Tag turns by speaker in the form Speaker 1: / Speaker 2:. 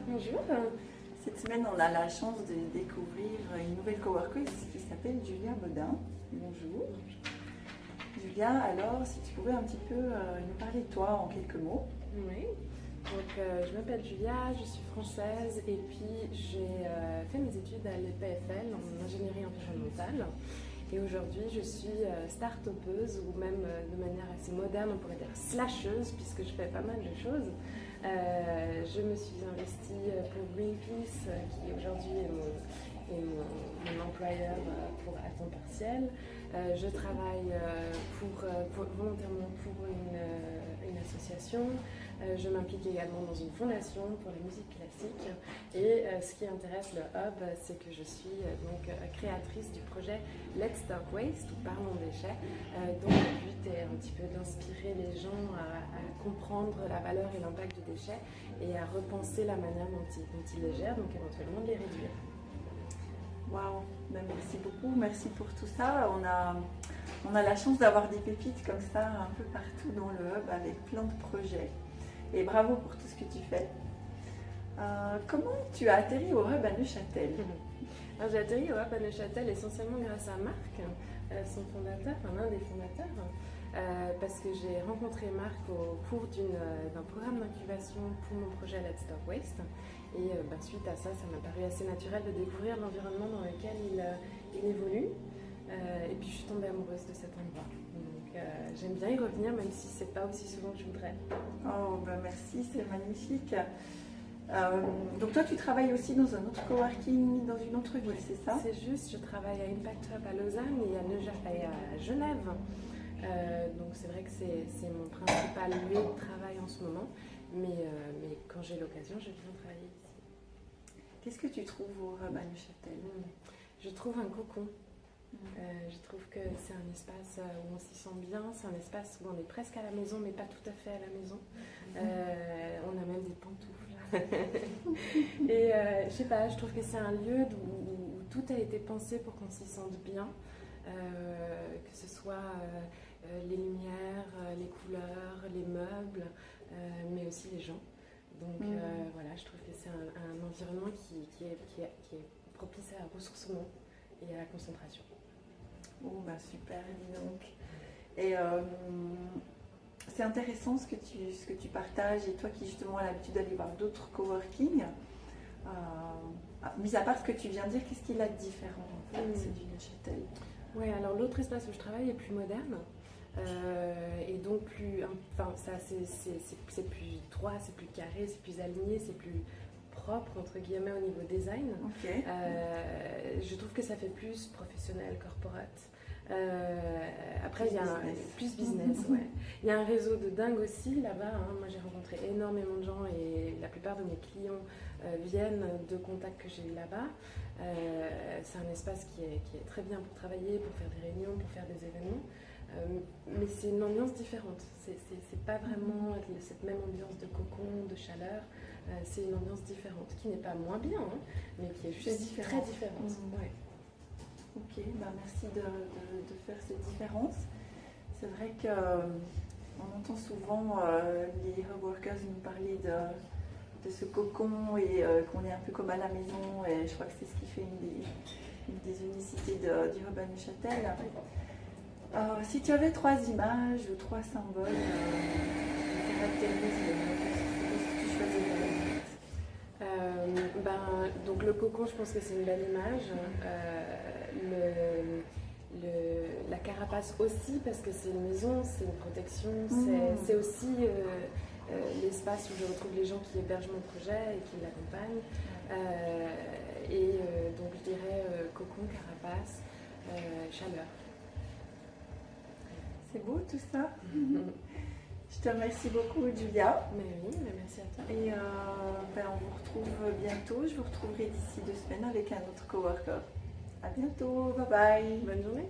Speaker 1: Bonjour.
Speaker 2: Cette semaine, on a la chance de découvrir une nouvelle coworkeuse qui s'appelle Julia Bodin. Bonjour. Julia, alors, si tu pouvais un petit peu nous parler de toi en quelques mots.
Speaker 1: Oui. Donc, je m'appelle Julia, je suis française et puis j'ai fait mes études à l'EPFL en ingénierie environnementale. Et aujourd'hui, je suis start-upeuse ou même de manière assez moderne, on pourrait dire slasheuse, puisque je fais pas mal de choses. Je me suis investie pour Greenpeace, qui aujourd'hui est mon employeur à temps partiel. Je travaille volontairement pour une association. Je m'implique également dans une fondation pour la musique classique. Et ce qui intéresse le Hub, c'est que je suis donc créatrice du projet Let's Talk Waste, ou Parlons déchets, dont le but est un petit peu d'inspirer les gens à comprendre la valeur et l'impact du déchet et à repenser la manière dont ils les gèrent, donc éventuellement de les réduire.
Speaker 2: Waouh, ben, merci beaucoup, merci pour tout ça. On a la chance d'avoir des pépites comme ça un peu partout dans le Hub avec plein de projets. Et bravo pour tout ce que tu fais. Comment tu as atterri au Hub à Neuchâtel?
Speaker 1: J'ai atterri au Hub à Neuchâtel essentiellement grâce à Marc, son fondateur, l'un des fondateurs, parce que j'ai rencontré Marc au cours d'un programme d'incubation pour mon projet Let's Talk Waste. Et suite à ça, ça m'a paru assez naturel de découvrir l'environnement dans lequel il évolue. Et puis je suis tombée amoureuse de cet endroit. Donc j'aime bien y revenir, même si c'est pas aussi souvent que je voudrais.
Speaker 2: Oh, ben merci, c'est magnifique. Donc toi, tu travailles aussi dans un autre coworking, dans une autre ville, c'est ça?
Speaker 1: C'est juste, je travaille à Impact Hub à Lausanne et à Genève. Donc c'est vrai que c'est mon principal lieu de travail en ce moment. Mais quand j'ai l'occasion, je viens travailler ici.
Speaker 2: Qu'est-ce que tu trouves au Hub à Neuchâtel?
Speaker 1: Je trouve un cocon. Je trouve que c'est un espace où on s'y sent bien, c'est un espace où on est presque à la maison, mais pas tout à fait à la maison. On a même des pantoufles. Et je sais pas, je trouve que c'est un lieu où tout a été pensé pour qu'on s'y sente bien, que ce soit les lumières, les couleurs, les meubles, mais aussi les gens. Donc voilà, je trouve que c'est un environnement qui est propice à la ressourcement et à la concentration.
Speaker 2: Oh, bah super, dis donc. Et c'est intéressant ce que tu partages, et toi qui justement as l'habitude d'aller voir d'autres coworking, mis à part ce que tu viens de dire, qu'est-ce qu'il a de différent en fait, du Neuchâtel?
Speaker 1: Oui, alors l'autre espace où je travaille est plus moderne. Et donc c'est plus droit, c'est plus carré, c'est plus aligné, c'est plus propre entre guillemets au niveau design.
Speaker 2: Okay.
Speaker 1: Je trouve que ça fait plus professionnel, corporate. Après il y a plus business, ouais. Il y a un réseau de dingue aussi là-bas, hein. Moi j'ai rencontré énormément de gens et la plupart de mes clients viennent de contacts que j'ai eu là-bas. C'est un espace qui est très bien pour travailler, pour faire des réunions, pour faire des événements. Mais c'est une ambiance différente. C'est pas vraiment cette même ambiance de cocon, de chaleur. C'est une ambiance différente, qui n'est pas moins bien, hein, mais qui est juste très différente. Ouais.
Speaker 2: Ok, bah merci de faire cette différence. C'est vrai qu'on entend souvent les hub workers nous parler de ce cocon et qu'on est un peu comme à la maison, et je crois que c'est ce qui fait une des unicités du Hub à Neuchâtel. Si tu avais 3 images ou 3 symboles qui caractérisent le Hub, qu'est-ce que tu choisirais?
Speaker 1: Donc le cocon, je pense que c'est une belle image. La carapace aussi, parce que c'est une maison, c'est une protection, c'est aussi l'espace où je retrouve les gens qui hébergent mon projet et qui l'accompagnent. Donc je dirais cocon, carapace, chaleur.
Speaker 2: C'est beau tout ça. Je te remercie beaucoup, Julia.
Speaker 1: Mais oui, merci à toi.
Speaker 2: Et on vous retrouve bientôt. Je vous retrouverai d'ici 2 semaines avec un autre coworker. À bientôt. Bye bye.
Speaker 1: Bonne journée.